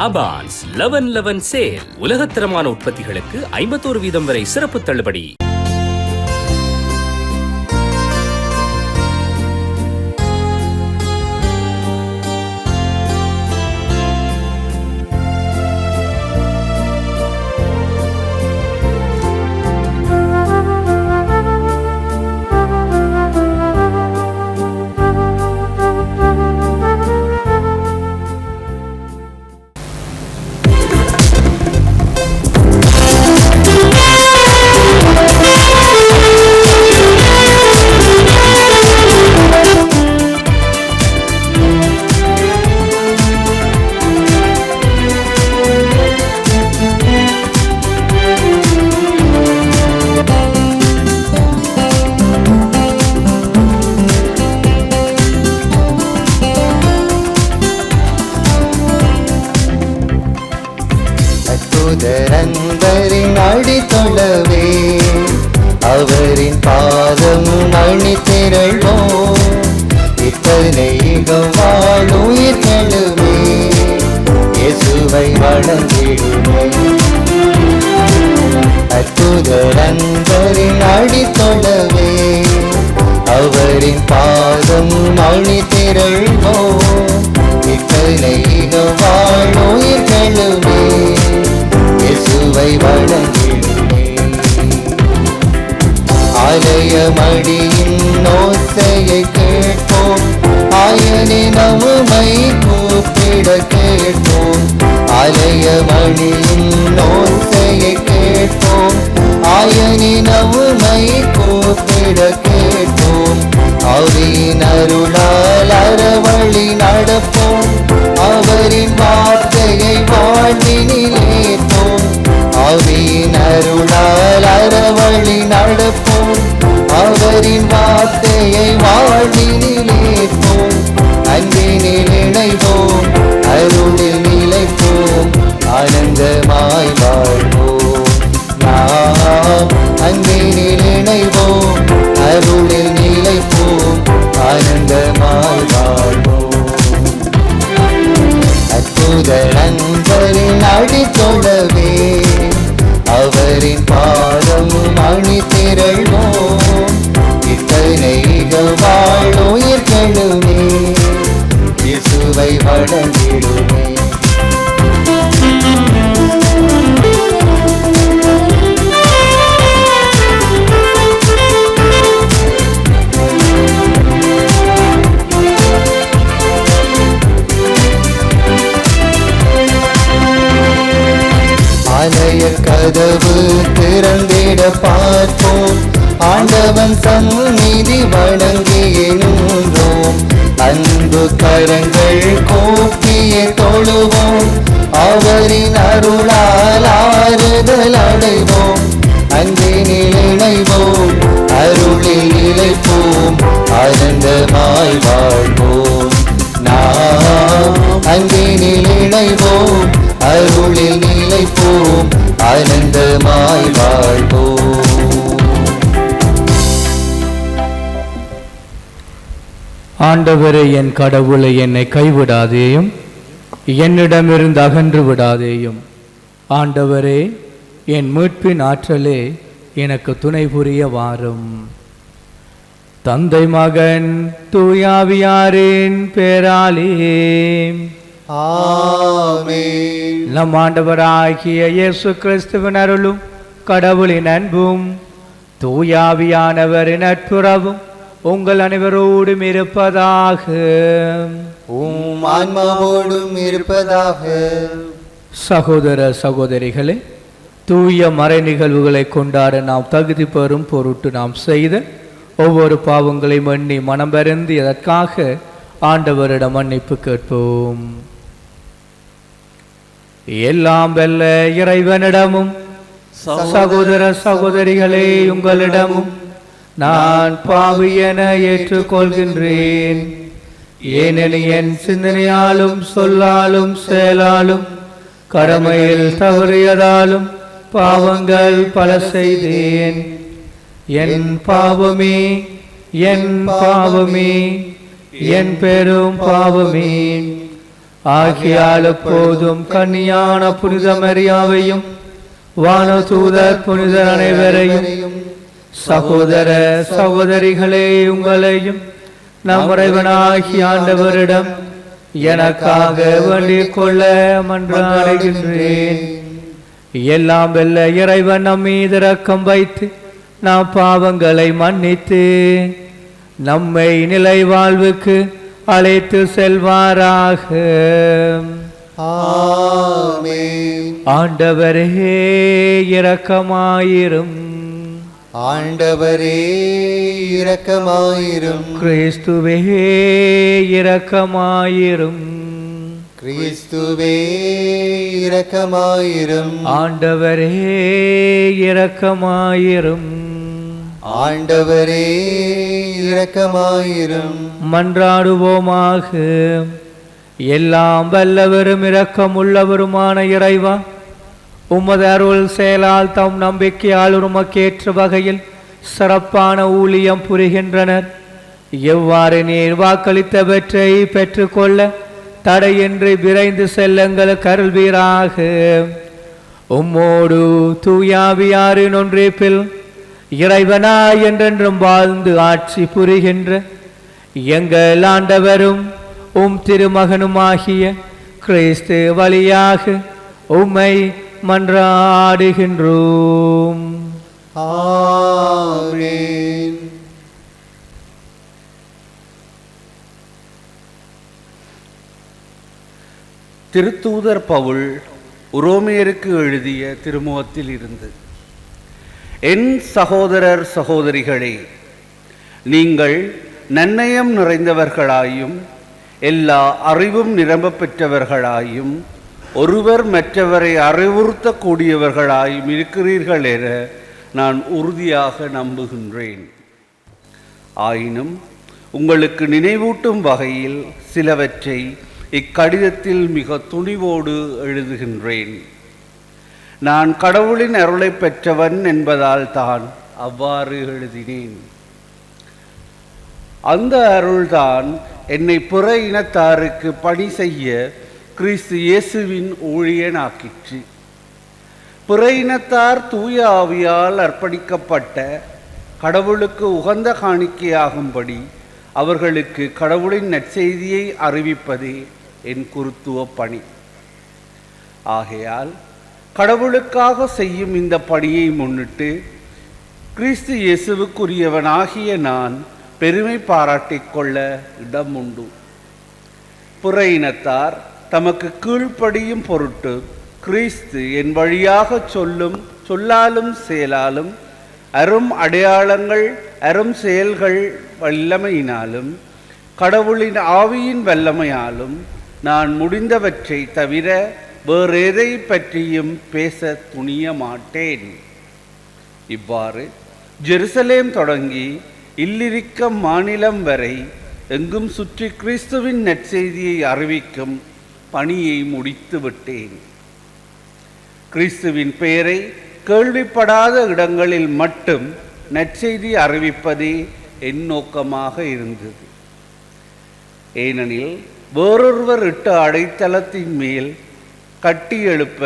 Abans 11/11 sale. உலகத்தரமான உற்பத்திகளுக்கு 51% வரை சிறப்பு தள்ளுபடி. அன்பரின் அடித்தொழவே அவரின் பாதம் அணி திரள்வோம். இத்தனை வாழுயிர்களுமே இயேசுவை வணங்கிடுமே. அற்புதர் அன்பரின் அடித்தொழவே அவரின் பாதம் அணி திரள்வோம். இத்தனை வாழுயிர்களுமே இயேசுவை வணங்கிடுமே. ஆலயமடியின் ஓசையை கேட்போம், ஆயனின் உம்மை கூப்பிட கேட்போம். ஆலயமடியின் ஓசையை கேட்போம், ஆயனின் உம்மை கூப்பிட கேட்போம். ஆவியின் அருளால் அறவழி நடப்போம், அவரின் வார்த்தையை வாழ்வினிலேற்போம். ஆவியின் அருளால் அறவழி நடப்போம், அவரின் வார்த்தையை வாழ்வினிலேற்போம். அன்பினில் இணைவோம், அருளில் நிலைப்போம், ஆனந்தமாய் வாழ்வோம். நாம் அன்பினில் இணைவோம், அருளில் நிலைப்போம், ஆனந்தமாய் வாழ்வோம். அற்புதர் அன்பரின் அடித்தொழவே அவரின் பாதம் அணி திரள்வோம். இத்தனை வாழுயிர்களுமே இயேசுவை வணங்கிடுமே. ஆலய கதவு திறந்திட பார்ப்போம், ஆண்டவன் சந்நிதி வணங்கியே நின்றோம். அன்பு கரங்கள் கூப்பிய தொழுவோம், அவரின் அருளால் ஆறுதல் அடைவோம். அன்பினில் இணைவோம், அருளில் நிலைப்போம், ஆனந்தமாய் வாழ்வோம். நாம் அன்பினில் இணைவோம், அருளில் நிலைப்போம், ஆனந்தமாய் வாழ்வோம். ஆண்டவரே, என் கடவுளை என்னை கைவிடாதேயும், என்னிடமிருந்து அகன்று விடாதேயும். ஆண்டவரே, என் மீட்பின் ஆற்றலே, எனக்கு துணை புரிய வாரும். தந்தை மகன் தூயாவியாரின் பேராலே ஆமென். நம் ஆண்டவராகிய இயேசு கிறிஸ்துவின் அருளும் கடவுளின் அன்பும் தூயாவியானவரின் நட்புறவும் உங்கள் அனைவரோடும் இருப்பதாக. உம் ஆன்மாவோடும் இருப்பதாக. சகோதர சகோதரிகளே, தூய மறை நிகழ்வுகளை கொண்டாட நாம் தகுதி பெறும் பொருட்டு நாம் செய்த ஒவ்வொரு பாவங்களையும் எண்ணி மனம் வருந்தி அதற்காக ஆண்டவரிடம் மன்னிப்பு கேட்போம். எல்லாம் வெல்ல இறைவனிடமும் சகோதர சகோதரிகளே உங்களிடமும் நான் பாவி என ஏற்றுக்கொள்கின்றேன். ஏனெனில் என் சிந்தனையாலும் சொல்லாலும் செயலாலும் கடமையில் தவறியதாலும் பாவங்கள் பல செய்தேன். என் பாவமே, என் பாவமே, என் பெரும் பாவமே. ஆகியால் எப்போதும் கன்னியான புனித மரியாவையும் வானதூதர் புனிதர் அனைவரையும் சகோதர சகோதரிகளே உங்களையும் நம் இறைவனாகிய ஆண்டவரிடம் எனக்காக வேண்டிக் கொள்ள மன்றாடுகின்றேன். எல்லாம் வெல்ல இறைவன் நம் மீது இரக்கம் வைத்து நாம் பாவங்களை மன்னித்து நம்மை நிலை வாழ்வுக்கு அழைத்து செல்வாராக. ஆமென். ஆண்டவரே இரக்கமாயிரும். ஆண்டவரே இரக்கமாயிரும். கிறிஸ்துவே இரக்கமாயிரும். கிறிஸ்துவே இரக்கமாயிரும். ஆண்டவரே இரக்கமாயிரும். ஆண்டவரே இரக்கமாயிரும். மன்றாடுவோமாக. எல்லாம் வல்லவரும் இரக்கமுள்ளவருமான இறைவா, உமது அருள் செயலால் தம் நம்பிக்கையால் உமக்கேற்ற வகையில் சிறப்பான ஊழியம் புரிகின்றனர். எவ்வாறு நீர் வாக்களித்தவற்றை பெற்றுக்கொள்ள தடையின்றி விரைந்து செல்லுங்கள் கருள்வீராக. உம்மோடு தூயாவியாரின் ஒன்றிப்பில் இறைவனாய் என்றென்றும் வாழ்ந்து ஆட்சி புரிகின்ற எங்கள் ஆண்டவரும் உம் திருமகனுமாகிய கிறிஸ்து வழியாக உம்மை மன்றாடுகின்றோம். ஆமென். திருத்தூதர் பவுல் உரோமையருக்கு எழுதிய திருமுகத்தில் இருந்து: என் சகோதரர் சகோதரிகளே, நீங்கள் நன்னயம் நிறைந்தவர்களாயும் எல்லா அறிவும் நிரம்ப பெற்றவர்களாயும் ஒருவர் மற்றவரை அறிவுறுத்தக்கூடியவர்களாயும் இருக்கிறீர்கள் என நான் உறுதியாக நம்புகின்றேன். ஆயினும் உங்களுக்கு நினைவூட்டும் வகையில் சிலவற்றை இக்கடிதத்தில் மிக துணிவோடு எழுதுகின்றேன். நான் கடவுளின் அருளை பெற்றவன் என்பதால் தான் அவ்வாறு எழுதினேன். அந்த அருள்தான் என்னை பிற இனத்தாருக்கு பணி செய்ய கிறிஸ்து இயேசுவின் ஊழியனாக்கிற்று. பிற இனத்தார் தூய ஆவியால் அர்ப்பணிக்கப்பட்ட கடவுளுக்கு உகந்த காணிக்கையாகும்படி அவர்களுக்கு கடவுளின் நற்செய்தியை அறிவிப்பதே என் குருத்துவ பணி. ஆகையால் கடவுளுக்காக செய்யும் இந்த பணியை முன்னிட்டு கிறிஸ்து இயேசுவுக்குரியவனாகிய நான் பெருமை பாராட்டிக் கொள்ள இடம் உண்டு. பிற இனத்தார் தமக்கு கீழ்ப்படியும் பொருட்டு கிறிஸ்து என் வழியாக சொல்லாலும் செயலாலும் அரும் அடையாளங்கள் அரும் செயல்கள் வல்லமையினாலும் கடவுளின் ஆவியின் வல்லமையாலும் நான் முடிந்தவற்றை தவிர வேறெதை பற்றியும் பேச துணிய மாட்டேன். இவ்வாறு ஜெருசலேம் தொடங்கி இல்லிரிக்கம் மாநிலம் வரை எங்கும் சுற்றி கிறிஸ்துவின் நற்செய்தியை அறிவிக்கும் பணியை முடித்து விட்டேன். கிறிஸ்துவின் பெயரை கேள்விப்படாத இடங்களில் மட்டும் நற்செய்தி அறிவிப்பதே என் நோக்கமாக இருந்தது. ஏனெனில் வேறொருவர் இட்ட அடைத்தளத்தின் மேல் கட்டி எழுப்ப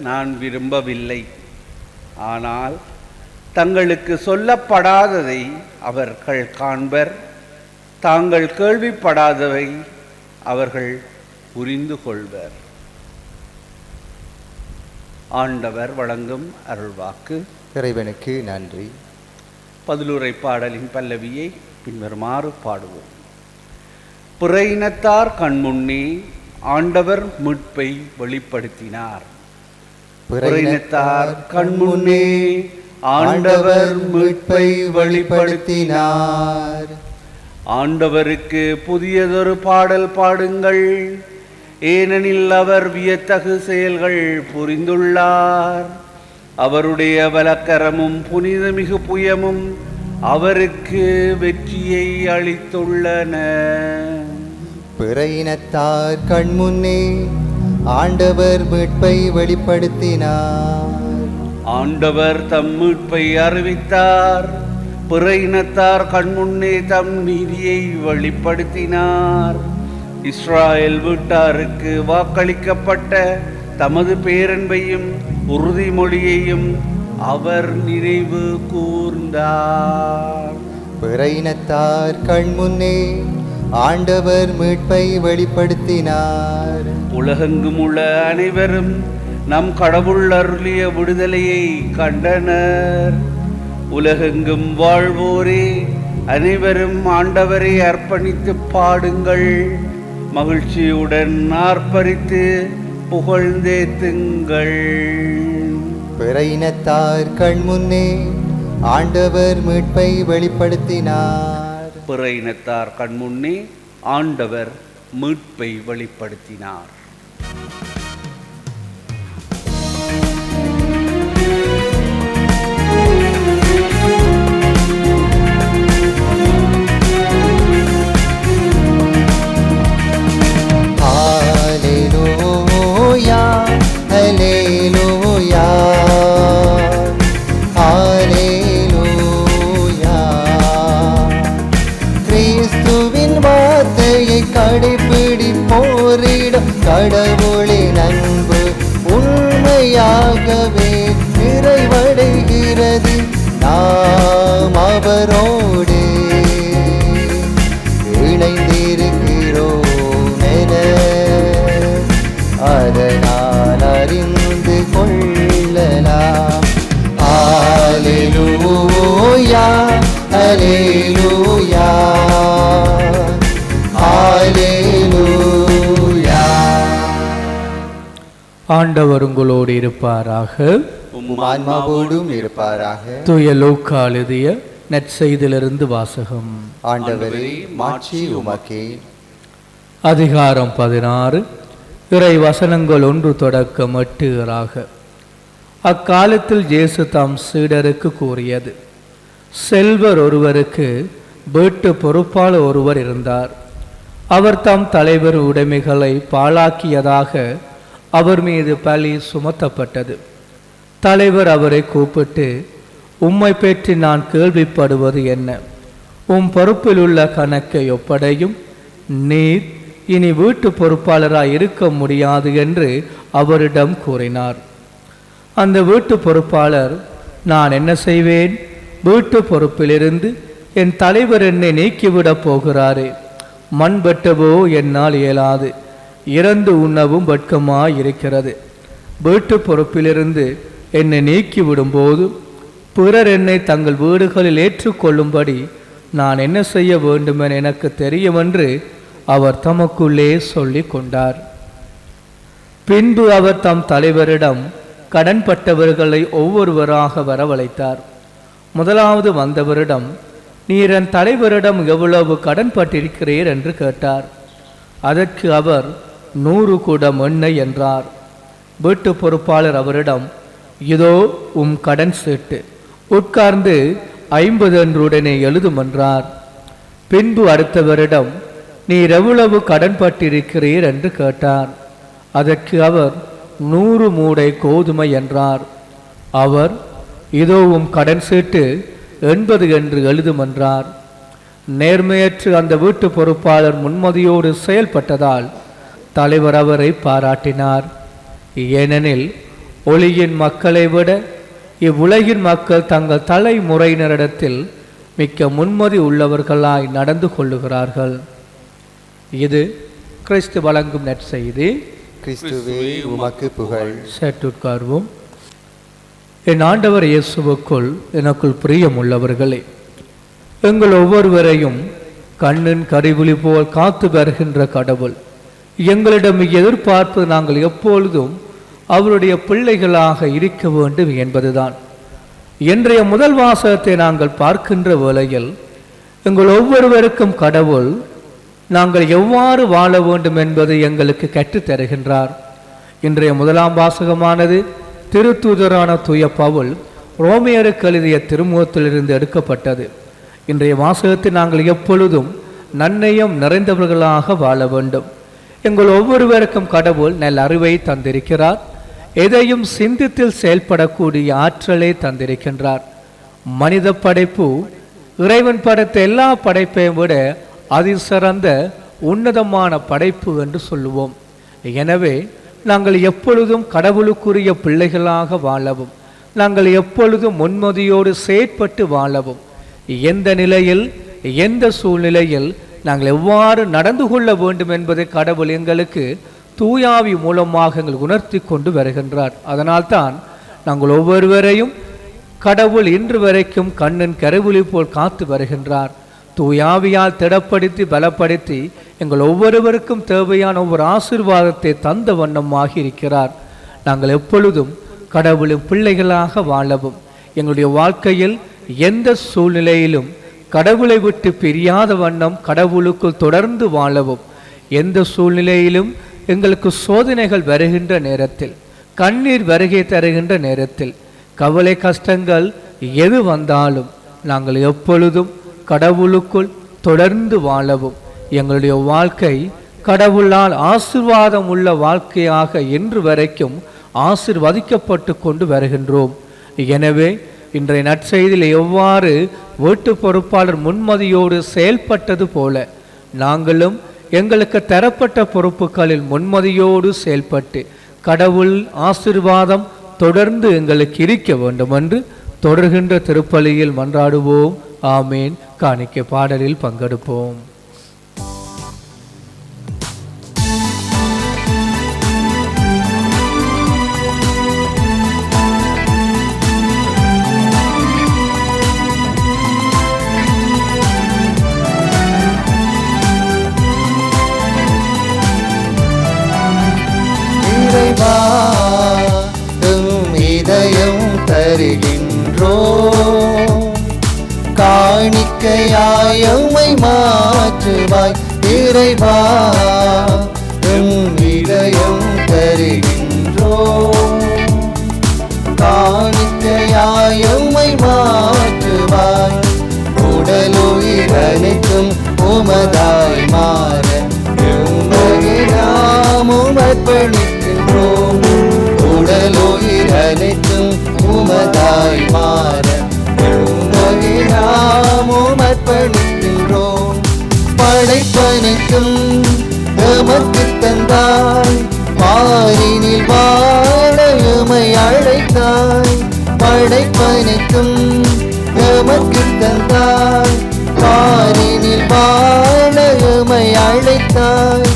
நான் விரும்பவில்லை. ஆனால் தங்களுக்கு சொல்லப்படாததை அவர்கள் காண்பர், தாங்கள் கேள்விப்படாதவை அவர்கள் புரிந்து கொள்வர். ஆண்டவர் வழங்கும் அருள்வாக்கு. இறைவனுக்கு நன்றி. பதிலுரை பாடலின் பல்லவியை பின்வருமாறு பாடுவோம். பிற இனத்தார் கண்முன்னே ஆண்டவர் மீட்பை வெளிப்படுத்தினார். பிற இனத்தார் கண்முன்னே ஆண்டவர் மீட்பை வெளிப்படுத்தினார். ஆண்டவருக்கு புதியதொரு பாடல் பாடுங்கள், ஏனெனில் அவர் வியத்தகு செயல்கள் புரிந்துள்ளார். அவருடைய வலக்கரமும் புனிதமிகு புயமும் அவருக்கு வெற்றியை அளித்துள்ளன. பிற இனத்தார் கண்முன்னே ஆண்டவர் மீட்பை வெளிப்படுத்தினார். ஆண்டவர் தம் மீட்பை அறிவித்தார். பிற இனத்தார் கண்முன்னே தம் நீதியை வெளிப்படுத்தினார். இஸ்ராயேல் வீட்டாருக்கு வாக்களிக்கப்பட்ட தமது பேரன்பையும் உறுதிமொழியையும் அவர் நினைவு கூர்ந்தார். பிற இனத்தார் கண்முன்னே ஆண்டவர் மீட்பை வெளிப்படுத்தினார். உலகெங்கும் உள்ள அனைவரும் நம் கடவுள் அருளிய விடுதலையை கண்டனர். உலகெங்கும் வாழ்வோரே அனைவரும் ஆண்டவரை அர்ப்பணித்து பாடுங்கள். மகிழ்ச்சியுடன் ஆர்ப்பரித்து புகழ்ந்தேத்துங்கள். பிற இனத்தார் கண்முன்னே ஆண்டவர் மீட்பை வெளிப்படுத்தினார். பிற இனத்தார் கண்முன்னே ஆண்டவர் மீட்பை வெளிப்படுத்தினார். ஹல்லேலூயா ஹல்லேலூயா ஹல்லேலூயா. கிறிஸ்துவின் வார்த்தையை கடைபிடிப்போரிடம் கடவுளின் அன்பு உண்மையாகவே நிறைவடைகிறது. நாம் அவரோடு இணைந்திருக்கிறோம் என அதனால் அறிந்து கொள்ளலாம். ஹல்லேலூயா ஹல்லேலூயா ஹல்லேலூயா. ஆண்டவர் உங்களோடு இருப்பாராக. உம் ஆன்மாவோடும் இருப்பாராக. தூய லூக்கா எழுதிய நற்செய்தியிலிருந்து வாசகம். ஆண்டவரே மாட்சி உமக்கே. அதிகாரம் 16. இறை வசனங்கள் 1 தொடக்கம் 8 அக்காலத்தில் இயேசு தாம் சீடருக்கு கூறியது: செல்வர் ஒருவருக்கு வீட்டு பொறுப்பாளர் ஒருவர் இருந்தார். அவர் தாம் தலைவர் உடைமைகளை பாழாக்கியதாக அவர் மீது பழி சுமத்தப்பட்டது. தலைவர் அவரை கூப்பிட்டு, உம்மை பற்றி நான் கேள்விப்படுவது என்ன? உம் பொறுப்பில் உள்ள கணக்கை ஒப்படையும். நீர் இனி வீட்டு பொறுப்பாளராய் இருக்க முடியாது என்று அவரிடம் கூறினார். அந்த வீட்டு பொறுப்பாளர், நான் என்ன செய்வேன்? வீட்டு பொறுப்பிலிருந்து என் தலைவர் என்னை நீக்கிவிடப் போகிறாரே. மண் வெட்டவோ என்னால் இயலாது, இறந்து உண்ணவும் வெட்கமாய் இருக்கிறது. வீட்டு பொறுப்பிலிருந்து என்னை நீக்கிவிடும்போது பிறர் என்னை தங்கள் வீடுகளில் ஏற்றுக்கொள்ளும்படி நான் என்ன செய்ய வேண்டுமென எனக்கு தெரியும் என்று அவர் தமக்குள்ளே சொல்லி கொண்டார். பின்பு அவர் தம் தலைவரிடம் கடன்பட்டவர்களை ஒவ்வொருவராக வரவழைத்தார். முதலாவது வந்தவரிடம், நீர் என் தலைவரிடம் எவ்வளவு கடன்பட்டிருக்கிறீர் என்று கேட்டார். அதற்கு அவர் 100 குடம் எண்ணெய் என்றார். வீட்டு பொறுப்பாளர் அவரிடம், இதோ உம் கடன் சீட்டு, உட்கார்ந்து 50 என்று உடனே எழுதும் என்றார். பின்பு அடுத்தவரிடம், நீர் எவ்வளவு கடன்பட்டிருக்கிறீர் என்று கேட்டார். அதற்கு அவர் 100 மூடை கோதுமை என்றார். அவர், இதோ உம் கடன் சீட்டு 80 என்று எழுதும் என்றார். நேர்மையற்று அந்த வீட்டு பொறுப்பாளர் முன்மதியோடு செயல்பட்டதால் தலைவர் அவரை பாராட்டினார். ஏனெனில் ஒளியின் மக்களை விட இவ்வுலகின் மக்கள் தங்கள் தலைமுறையினரிடத்தில் மிக்க முன்மதி உள்ளவர்களாய் நடந்து கொள்ளுகிறார்கள். இது கிறிஸ்து வழங்கும் நற்செய்தி. கிறிஸ்துவே உமக்கு புகழ். சற்றுட்கார்வோம். என் ஆண்டவர் இயேசுவுக்குள் எனக்குள் பிரியமுள்ளவர்களே, எங்கள் ஒவ்வொருவரையும் கண்ணின் கரிவுளி போல் காத்து வருகின்ற கடவுள் எங்களிடம் எதிர்பார்ப்பு நாங்கள் எப்பொழுதும் அவருடைய பிள்ளைகளாக இருக்க வேண்டும் என்பதுதான். இன்றைய முதல் வாசகத்தை நாங்கள் பார்க்கின்ற வேளையில் எங்கள் ஒவ்வொருவருக்கும் கடவுள் நாங்கள் எவ்வாறு வாழ வேண்டும் என்பதை எங்களுக்கு கற்றுத்தருகின்றார். இன்றைய முதலாம் வாசகமானது திருத்தூதரான தூய பவுல் ரோமியருக்கு எழுதிய திருமுகத்திலிருந்து எடுக்கப்பட்டது. இன்றைய வாசகத்தை நாங்கள் எப்பொழுதும் நன்னயம் நிறைந்தவர்களாக வாழ வேண்டும். எங்கள் ஒவ்வொருவருக்கும் கடவுள் நல்ல அறிவை தந்திருக்கிறார். எதையும் சிந்தித்தில் செயல்படக்கூடிய ஆற்றலை தந்திருக்கின்றார். மனித படைப்பு இறைவன் படைத்த எல்லா படைப்பையும் விட அதிசிறந்த உன்னதமான படைப்பு என்று சொல்லுவோம். எனவே நாங்கள் எப்பொழுதும் கடவுளுக்குரிய பிள்ளைகளாக வாழவும், நாங்கள் எப்பொழுதும் முன்மதியோடு செயற்பட்டு வாழவும், எந்த நிலையில் எந்த சூழ்நிலையில் நாங்கள் எவ்வாறு நடந்து கொள்ள வேண்டும் என்பதை கடவுள் எங்களுக்கு தூயாவி மூலமாக எங்கள் உணர்த்தி கொண்டு வருகின்றார். அதனால்தான் நாங்கள் ஒவ்வொருவரையும் கடவுள் இன்று வரைக்கும் கண்ணின் கருவிழி போல் காத்து வருகின்றார். தூயாவியால் திடப்படுத்தி பலப்படுத்தி எங்கள் ஒவ்வொருவருக்கும் தேவையான ஒவ்வொரு ஆசீர்வாதத்தை தந்த வண்ணமாக இருக்கிறார். நாங்கள் எப்பொழுதும் கடவுளின் பிள்ளைகளாக வாழவும், எங்களுடைய வாழ்க்கையில் எந்த சூழ்நிலையிலும் கடவுளை விட்டு பிரியாத வண்ணம் கடவுளுக்குள் தொடர்ந்து வாழவும், எந்த சூழ்நிலையிலும் எங்களுக்கு சோதனைகள் வருகின்ற நேரத்தில், கண்ணீர் வருகை தருகின்ற நேரத்தில், கவலை கஷ்டங்கள் எது வந்தாலும் நாங்கள் எப்பொழுதும் கடவுளுக்குள் தொடர்ந்து வாழவும், எங்களுடைய வாழ்க்கை கடவுளால் ஆசீர்வாதம் உள்ள வாழ்க்கையாக இன்று வரைக்கும் ஆசீர்வதிக்கப்பட்டு கொண்டு வருகின்றோம். எனவே இன்றைய நற்செய்தியில் எவ்வாறு வீட்டு பொறுப்பாளர் முன்மதியோடு செயல்பட்டது போல நாங்களும் எங்களுக்கு தரப்பட்ட பொறுப்புகளில் முன்மதியோடு செயல்பட்டு கடவுள் ஆசீர்வாதம் தொடர்ந்து எங்களுக்கு இருக்க வேண்டும் என்று தொடர்கின்ற திருப்பலியில் மன்றாடுவோம். ஆமேன். காணிக்கை பாடலில் பங்கெடுப்போம். இதயம் தருகின்றோம், காணிக்கையாயமை மாற்றுவாய் இறைவா. இதயம் தருகின்றோம், காணிக்கையாயமை மாற்றுவாய். உடலுயிர் அனைத்தும் உமதாய் மாற நாமும் அர்ப்பணிக்கின்றோம். உடலுயிர் அனைத்தும் உமதாய் மாற நாமும் அர்ப்பணிக்கின்றோம். படைப்பனைக்கும் எமக்கு தந்தாய், பாரினில் வாழ எமை அழைத்தாய். படைப்பனைக்கும் எமக்கு தந்தாய், பாரினில் வாழ எமை அழைத்தாய்.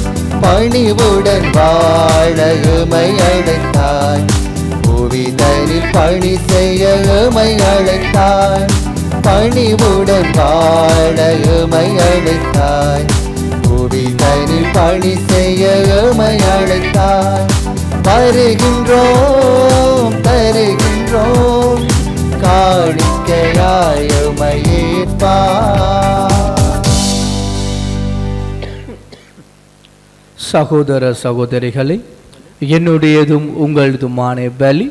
பணிவுடன் வாழ எமை அழைத்தாய், புவிதனில் பணி செய்ய எமை அழைத்தாய். பணிவுடன் வாழ எமை அழைத்தாய், புவிதனில் பணி செய்ய எமை அழைத்தாய். வருகின்றோம் தருகின்றோம், காணிக்கையாய் எமை ஏற்பாய். சகோதர சகோதரிகளே, என்னுடையதும் உங்களதுமான பலி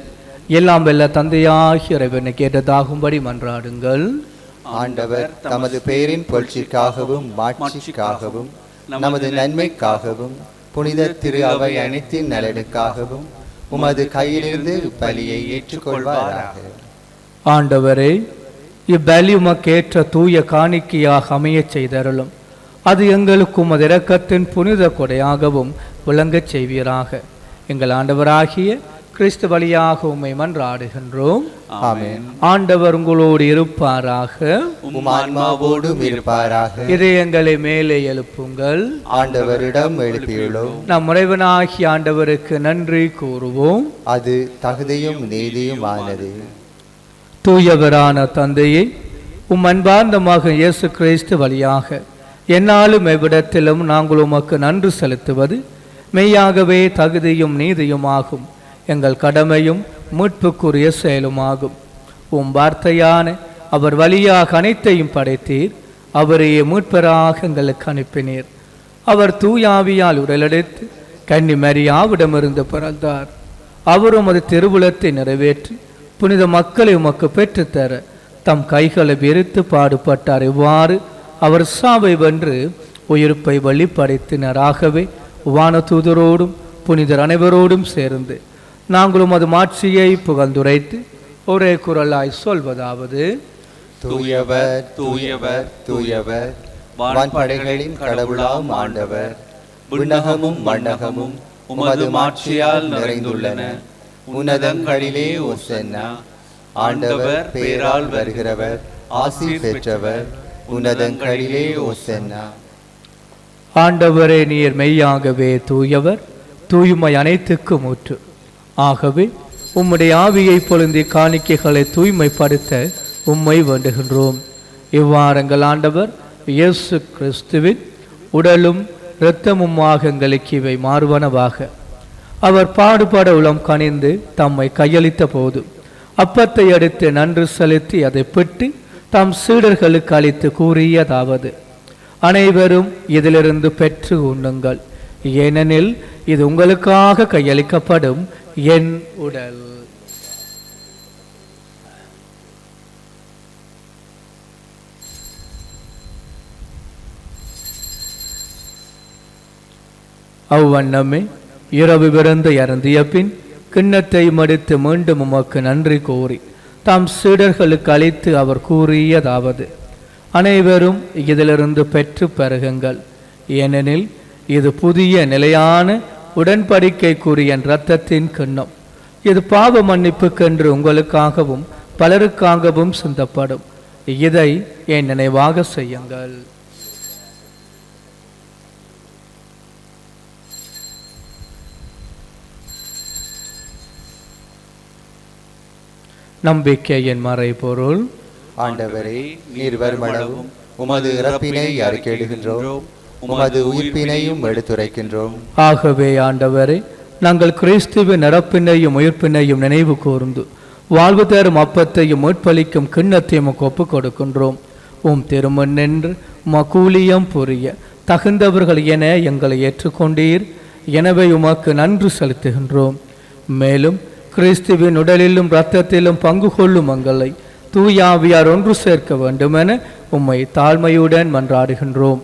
எல்லாம் வெல்ல தந்தையாகிய இறைவனை கேட்டதாகும்படி மன்றாடுங்கள். ஆண்டவர் தமது பெயரின் புகழ்ச்சிக்காகவும் மாட்சிக்காகவும் நமது நன்மைக்காகவும் புனித திரு அவை அனைத்தின் நலனுக்காகவும் உமது கையிலிருந்து பலியை ஏற்றுக்கொள்வாராக. ஆண்டவரே, இப்பலி உமக்கேற்ற தூய காணிக்கையாக அமையச் செய்தருளும். அது எங்களுக்கு உமது இரக்கத்தின் புனித கொடையாகவும் விளங்கச் செய்வீராக. எங்கள் ஆண்டவராகிய கிறிஸ்து வழியாக உம்மை மன்றாடுகின்றோம். ஆமென். ஆண்டவர் உங்களோடு இருப்பாராக, உம் ஆன்மாவோடும் இருப்பாராக. இதயங்களை மேலே எழுப்புங்கள். ஆண்டவரிடம் எழுப்பியுள்ளோம். நம் இறைவனாகிய ஆண்டவருக்கு நன்றி கூறுவோம். அது தகுதியும் நீதியும் ஆனது. தூயவரான தந்தையை, உம் அன்பார்ந்த மகன் இயேசு கிறிஸ்து வழியாக என்னாலும் எவ்விடத்திலும் நாங்கள் உமக்கு நன்றி செலுத்துவது மெய்யாகவே தகுதியும் நீதியுமாகும். எங்கள் கடமையும் மீட்புக்குரிய செயலுமாகும். உம் வார்த்தையான அவர் வழியாக அனைத்தையும் படைத்தீர். அவரையே மீட்பராக எங்களுக்கு அனுப்பினீர். அவர் தூயாவியால் உடலெடுத்து கன்னி மரியாவிடமிருந்து பிறந்தார். அவர் உமது திருவுளத்தை நிறைவேற்றி புனித மக்களை உமக்கு பெற்றுத்தர தம் கைகளை விரித்து பாடுபட்டார். இவ்வாறு அவர் சாவை வென்று உயிர்ப்பை வெளிப்படுத்தினராகவே வானதூதரோடும் புனிதர் அனைவரோடும் சேர்ந்து நாங்களும் அது மாட்சியை புகழ்ந்துரைத்து ஒரே குரலாய் சொல்வதாவது: தூயவர் தூயவர் தூயவர், வான்படைகளின் கடவுளாம் ஆண்டவர். விண்ணகமும் மண்ணகமும் உமது மாட்சியால் நிறைந்துள்ளன. உன்னதங்களிலே ஓசன்னா. ஆண்டவர் பேரால் வருகிறவர் ஆசி பெற்றவர். உன்னதங்களிலே ஓசன்னா. ஆண்டவரே, நீர் மெய்யாகவே தூயவர், தூய்மை அனைத்துக்கும் ஊற்று. ஆகவே உம்முடைய ஆவியை பொழுந்தி காணிக்கைகளை தூய்மைப்படுத்த உம்மை வேண்டுகின்றோம். இவ்வாறங்கள் ஆண்டவர் இயேசு கிறிஸ்துவின் உடலும் இரத்தமுமாக எங்களுக்கு இவை மாறுவனவாக. அவர் பாடுபட உளம் கனிந்து தம்மை கையளித்த போது அப்பத்தை எடுத்து நன்று செலுத்தி அதை பெற்று தம் சீடர்களுக்கு அளித்து கூறியதாவது: அனைவரும் இதிலிருந்து பெற்று உண்ணுங்கள், ஏனெனில் இது உங்களுக்காக கையளிக்கப்படும் என் உடல். அவ்வண்ணமே இரவு விருந்து அருந்திய பின் கிண்ணத்தை மடித்து மீண்டும் உமக்கு நன்றி கூறி தாம் சீடர்களுக்கு அளித்து அவர் கூறியதாவது: அனைவரும் இதிலிருந்து பெற்று பருகுங்கள், ஏனெனில் இது புதிய நிலையான உடன்படிக்கைக்குரிய இரத்தத்தின் கிண்ணம். இது பாவ மன்னிப்புக்கென்று உங்களுக்காகவும் பலருக்காகவும் சிந்தப்படும். இதை என் நினைவாக செய்யுங்கள். நம்பிக்கையின் மறைபொருள். ஆண்டவரே, நீர் வருமளவும் உமது இறப்பினை அறிக்கையிடுகின்றோம், உமது உயிர்ப்பினையும் எடுத்துரைக்கின்றோம். ஆகவே ஆண்டவரே, நாங்கள் கிறிஸ்துவின் இறப்பினையும் உயிர்ப்பினையும் நினைவு கூர்ந்து வாழ்வு தரும் அப்பத்தையும் மீட்பளிக்கும் கிண்ணத்தையும் ஒப்புக் கொடுக்கின்றோம். உம் திருமண் நின்று மகூலியம் புரிய தகுந்தவர்கள் என எங்களை ஏற்றுக்கொண்டீர். எனவே உமக்கு நன்றி செலுத்துகின்றோம். மேலும் கிறிஸ்துவின் உடலிலும் இரத்தத்திலும் பங்கு கொள்ளும் எங்களை தூயாவியார் ஒன்று சேர்க்க வேண்டுமென உம்மை தாழ்மையுடன் மன்றாடுகின்றோம்.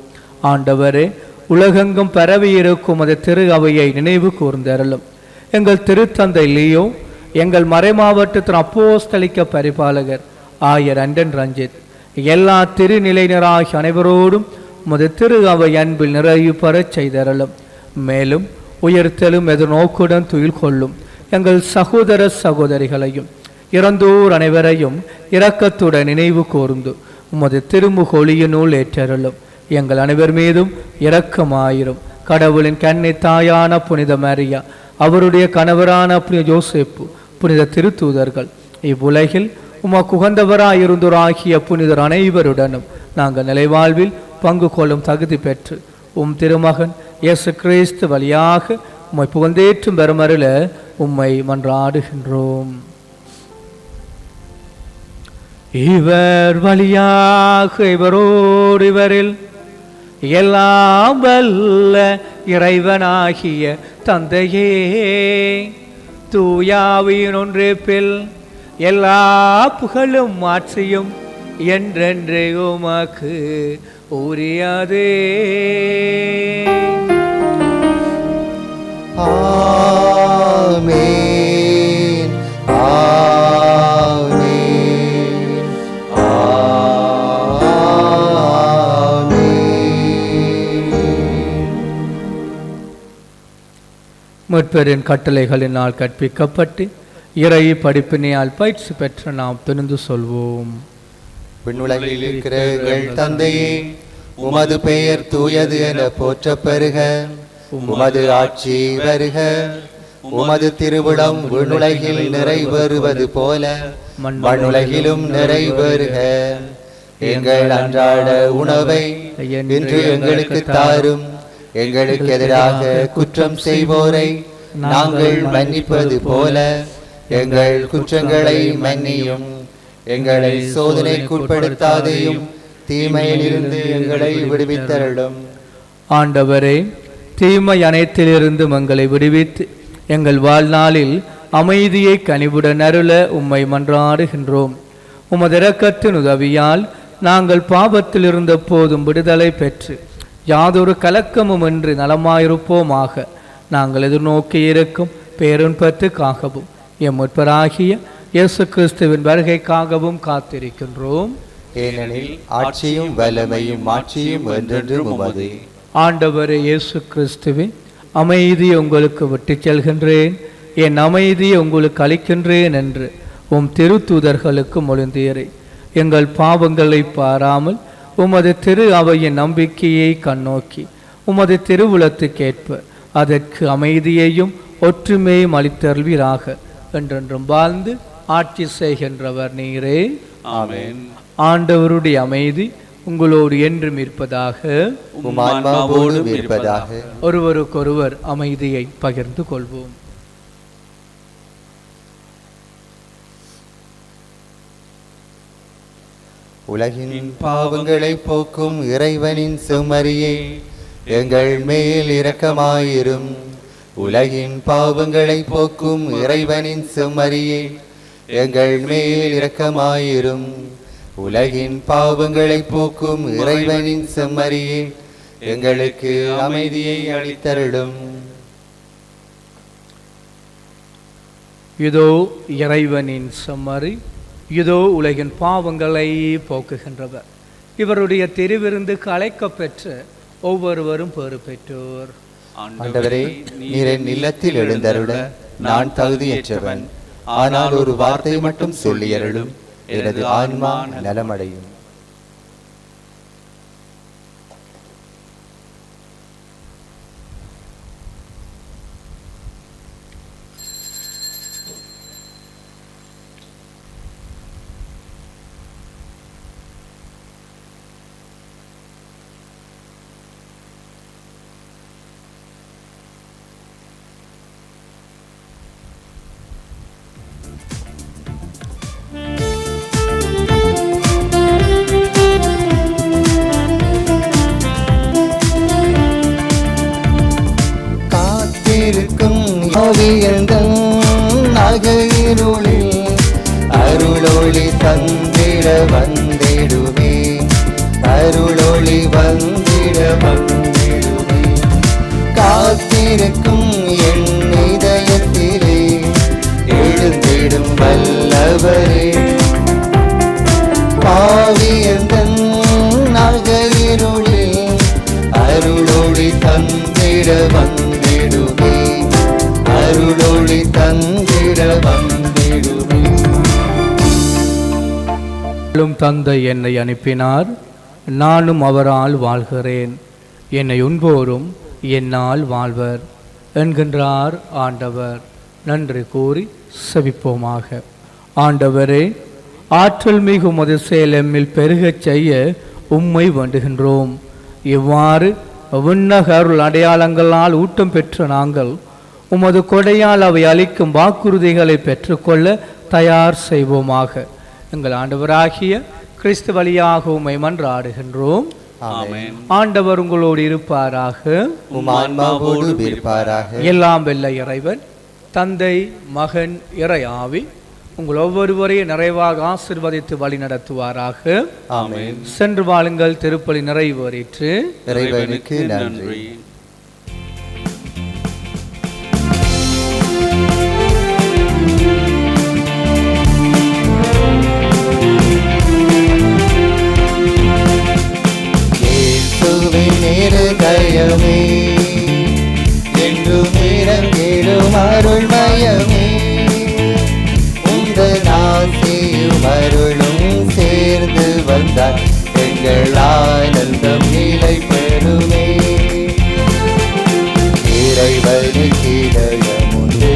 ஆண்டவரே, உலகெங்கும் பரவியிருக்கும் அது திரு அவையை நினைவு கூர்ந்தருளும். எங்கள் திருத்தந்தை லியோ, எங்கள் மறைமாவட்டத்தின் அப்போஸ்தலிக்க பரிபாலகர் ஆயர் அண்டன் ரஞ்சித், எல்லா திருநிலையினராகிய அனைவரோடும் உமது திரு அவை அன்பில் நிறைவு பெறச் செய்தருளும். மேலும் உயர்த்தலும் எதிர்நோக்குடன் துயில் கொள்ளும் எங்கள் சகோதர சகோதரிகளையும் இறந்தோர் அனைவரையும் இரக்கத்துடன் நினைவு கூர்ந்து உமது திருமுகொழியினுள் ஏற்றருளும். எங்கள் அனைவர் மீதும் இரக்கமாயிரும். கடவுளின் கன்னை தாயான புனித மரியா, அவருடைய கணவரான புனித யோசேப்பு, புனித திருத்தூதர்கள், இவ்வுலகில் உமக்கு உகந்தவராயிருந்தோராகிய புனிதர் அனைவருடனும் நாங்கள் நிலைவாழ்வில் பங்கு கொள்ளும் தகுதி பெற்று உம் திருமகன் இயேசு கிறிஸ்து வழியாக உம்மை புகழ்ந்தேற்றும் பெருமருள உம்மை மன்றாடுகின்றோம். இவர் வழியாக இவரோடு இவரில் எல்லாம் வல்ல இறைவனாகிய தந்தையே, தூயாவின் ஒன்றிப்பில் எல்லா புகழும் ஆட்சியும் என்றென்று உமக்கு உரியதே. ஆமென், ஆமென், முற்பெரின் கட்டளைகளினால் கற்பிக்கப்பட்டு இறை படிப்பினையால் பயிற்சி பெற்ற நாம் துணிந்து சொல்வோம். விண்ணுலகில் இருக்கிற எங்கள் தந்தையே, உமது பெயர் தூயது என போற்றப் பெறுக. உமது ஆட்சி வருக. உமது திருவிழம் விண்ணுலகில் நிறைவேறுவது போல மண்ணுலகிலும் நிறைவேறுக. எங்கள் அன்றாட உணவை இன்று எங்களுக்கு தாரும். எங்களுக்கு எதிராக குற்றம் செய்வோரை நாங்கள் மன்னிப்பது போல எங்கள் குற்றங்களை மன்னியும். எங்களை சோதனைக்குட்படுத்தாதையும் தீமையிலிருந்து எங்களை விடுவித்தருளும். ஆண்டவரே, தீமை அனைத்திலிருந்து எங்களை விடுவித்து எங்கள் வாழ்நாளில் அமைதியை கனிவுடன் அருள உம்மை மன்றாடுகின்றோம். உமது இரக்கத்தின் உதவியால் நாங்கள் பாவத்தில் இருந்த போதும் விடுதலை பெற்று யாதொரு கலக்கமும் இன்றி நலமாயிருப்போமாக. நாங்கள் எதிர்நோக்கி இருக்கும் பேரின்பத்துக்காகவும் எம் முற்பராகிய இயேசு கிறிஸ்துவின் வருகைக்காகவும் காத்திருக்கின்றோம். ஏனெனில் ஆட்சியும் வல்லமையும் மாட்சியும் என்றென்றும் உமதே. ஆண்டவரே இயேசு கிறிஸ்துவே, அமைதியை உங்களுக்கு விட்டுச் செல்கின்றேன், என் அமைதியை உங்களுக்கு அளிக்கின்றேன் என்று உம் திருத்தூதர்களுக்கு மொழிந்தீரே. எங்கள் பாவங்களை பாராமல் உமது திரு அவையின் நம்பிக்கையை கண்ணோக்கி உமது திருவுளத்துக்கேற்ப அதற்கு அமைதியையும் ஒற்றுமையும் அளித்தருள்வீராக. என்றென்றும் வாழ்ந்து ஆட்சி செய்கின்றவர் நீரே. ஆமென். ஆண்டவருடைய அமைதி உங்களோடு என்றும் இருப்பதாக. உம் ஆன்மாவோடும் இருப்பதாக. ஒருவருக்கொருவர் அமைதியை பகிர்ந்து கொள்வோம். உலகின் பாவங்களை போக்கும் இறைவனின் செம்மறியே, எங்கள் மேல் இரக்கமாயிரும். உலகின் பாவங்களை போக்கும் இறைவனின் செம்மறியே, எங்கள் மேல் இரக்கமாயிரும். உலகின் பாவங்களை போக்கும் இறைவனின் செம்மறியே, எங்களுக்கு அமைதியை அளித்தருளும். இதோ இறைவனின் செம்மறி, இதோ உலகின் பாவங்களை போக்குகின்றவர். இவருடைய திருவிருந்துக்கு அழைக்கப் பெற்ற ஒவ்வொருவரும் பேறு பெற்றோர். ஆண்டவரே, நீர் என் இல்லத்தில் எழுந்தருள நான் தகுதியற்றவன். ஆனால் ஒரு வார்த்தை மட்டும் சொல்லியருளும், எனது ஆன்மா நலமடையும். நகையிருளில் அருளொளி தந்திட வந்திடுவே, அருளொளி வந்திட வந்திடுவே. காத்திருக்கும் என் இதயத்திலே எழுந்திடும் வல்லவரே, பாவியந்தன் நகையிருளில் அருளொளி தந்திட வந்திடுவே, அருளொளி தந்திட வந்திடுவே. தந்தை என்னை அனுப்பினார், நானும் அவரால் வாழ்கிறேன். என்னை உண்போரும் என்னால் வாழ்வர் என்கின்றார் ஆண்டவர். நன்றி கூறி செபிப்போமாக. ஆண்டவரே, ஆற்றல் மிகு உமது செயல் எம்மில் பெருகச் செய்ய உம்மை வேண்டுகின்றோம். இவ்வாறு விண்ணக அருள் அடையாளங்களால் ஊட்டம் பெற்ற நாங்கள் உமது கொடையால் அவை அளிக்கும் வாக்குறுதிகளை பெற்றுக்கொள்ள தயார் செய்வோமாக. எங்கள் ஆண்டவராகிய கிறிஸ்து வழியாக உம்மை மன்றாடுகின்றோம். ஆமென். ஆண்டவர் உங்களோடு இருப்பாராக, உம் ஆன்மாவோடும் இருப்பாராக. எல்லாம் வெல்ல இறைவன் தந்தை, மகன், இறை ஆவி உங்கள் ஒவ்வொருவரையும் நிறைவாக ஆசீர்வதித்து வழி நடத்துவாராக. ஆமென். சென்று வாழுங்கள். திருப்பலி நிறைவேறிற்று. இறைவனுக்கு நன்றி. இருதயமே என்றும் இறங்கிடும் அருள்மயமே, உந்தன் ஆசையும் அருளும் சேர்ந்து வந்தால் எங்கள் ஆனந்தம் நிலை பெறுமே. இறைவனுக்கு இதயமுண்டு,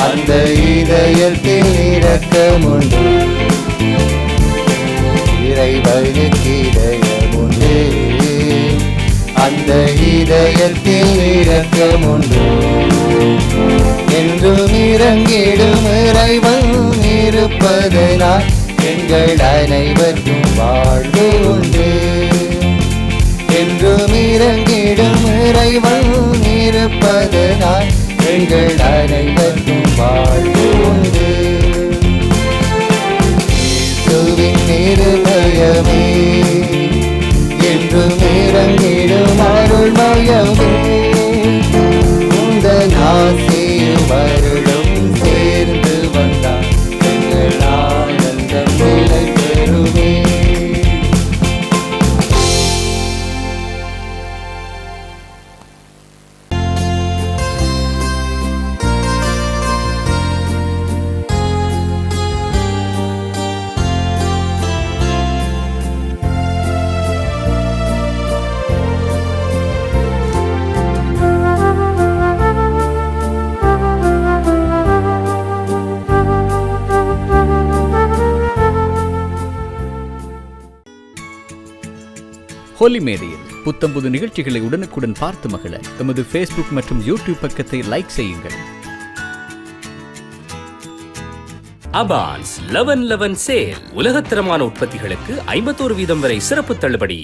அந்த இதயத்தில் இரக்கமுண்டு. இறைவனுக்கு இதயமுண்டு, அந்த இதயத்தில் இரக்கமுண்டு. என்றும் இறங்கிடும் இறைவன் இருப்பதனால் எங்கள் அனைவருக்கும் வாழ்வு உண்டு. என்றும் இறங்கிடும் இறைவன் இருப்பதனால் எங்கள் அனைவருக்கும் வாழ்வு உண்டு. நிருபயமே என்றும் இறங்கிடும் அருள்மயமே, உந்தன் ஆசையும் அருளும் சேர்ந்து வந்தால் எங்கள் ஆனந்தம் நிலை பெறுமே. ஹோலி மேடையில் புத்தம்புது நிகழ்ச்சிகளை உடனுக்குடன் பார்த்து மகிழ எமது ஃபேஸ்புக் மற்றும் யூடியூப் பக்கத்தை லைக் செய்யுங்கள். அபான்ஸ் 11 சேல் உலகத்தரமான உற்பத்திகளுக்கு 51% வரை சிறப்பு தள்ளுபடி.